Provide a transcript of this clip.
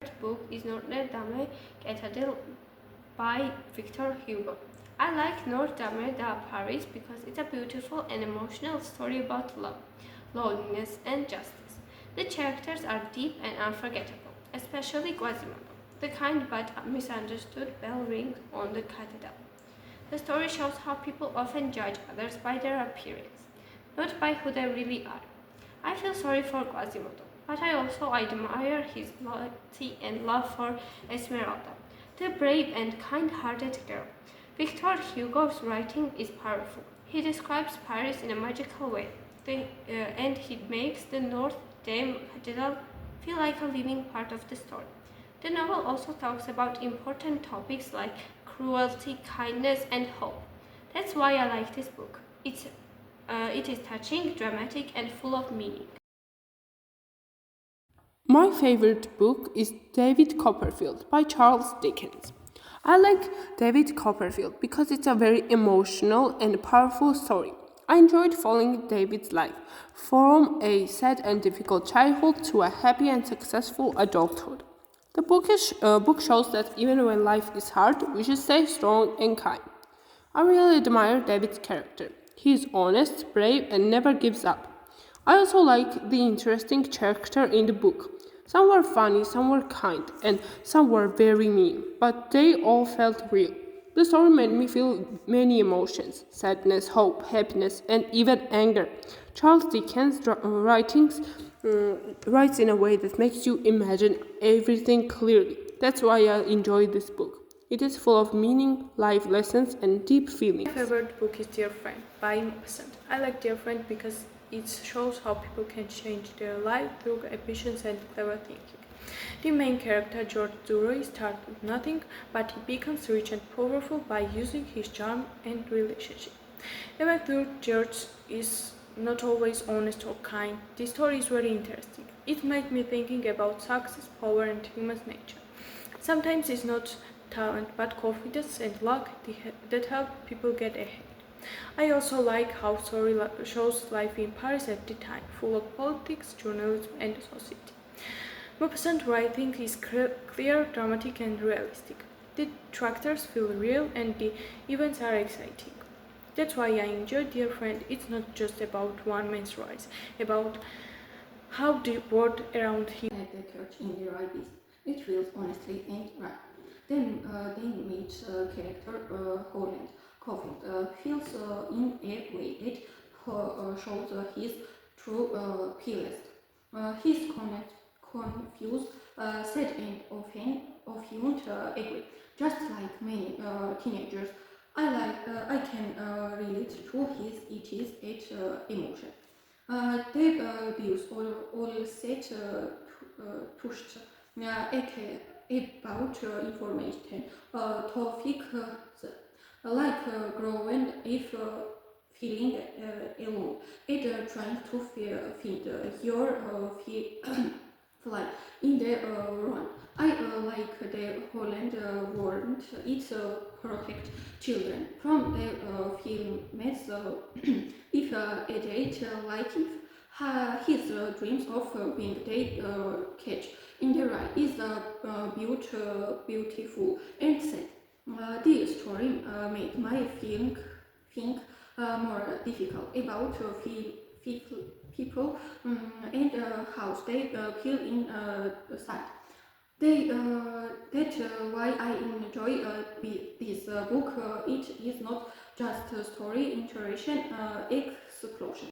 favorite book is Notre Dame Cathedral by Victor Hugo. I like Notre Dame de Paris because it's a beautiful and emotional story about love, loneliness, and justice. The characters are deep and unforgettable, especially Quasimodo, the kind but misunderstood bell ring on the cathedral. The story shows how people often judge others by their appearance, not by who they really are. I feel sorry for Quasimodo, but I also admire his loyalty and love for Esmeralda, the brave and kind-hearted girl. Victor Hugo's writing is powerful. He describes Paris in a magical way, and he makes the Notre Dame Cathedral feel like a living part of the story. The novel also talks about important topics like cruelty, kindness, and hope. That's why I like this book. It is touching, dramatic, and full of meaning. My favorite book is David Copperfield by Charles Dickens. I like David Copperfield because it's a very emotional and powerful story. I enjoyed following David's life from a sad and difficult childhood to a happy and successful adulthood. The book shows that even when life is hard, we should stay strong and kind. I really admire David's character. He is honest, brave, and never gives up. I also like the interesting character in the book. Some were funny, some were kind, and some were very mean, but they all felt real. The story made me feel many emotions: sadness, hope, happiness, and even anger. Charles Dickens' writes in a way that makes you imagine everything clearly. That's why I enjoy this book. It is full of meaning, life lessons, and deep feelings. My favorite book is Dear Friend by Maupassant. I like Dear Friend because it shows how people can change their life through ambitions and clever thinking. The main character, George Duroy, starts with nothing, but he becomes rich and powerful by using his charm and relationship. Even though George is not always honest or kind, the story is very interesting. It made me thinking about success, power, and human nature. Sometimes it's not talent but confidence and luck that help people get ahead. I also like how story shows life in Paris at the time, full of politics, journalism, and society. Maupassant's writing is clear, dramatic, and realistic. The characters feel real, and the events are exciting. That's why I enjoy Dear Friend. It's not just about one man's rise, about how the world around him. At the church in the Ibis, it feels honestly and right. Then they meet character Holland. Caulfield feels in a way that shows his true feelings. He's confused, sad, and often agree. Just like many teenagers, I can relate to his it is at emotion. Their views all set pushed about information topic like growing if feeling alone and trying to find your fly in the run. I like the Holland warned it protect children from the feeling mess if adult like if his dreams of being they catch in the right is beautiful and sad. The story made my think more difficult about people and how they feel inside. That's why I enjoy this book. It is not just a story, interaction, explosion.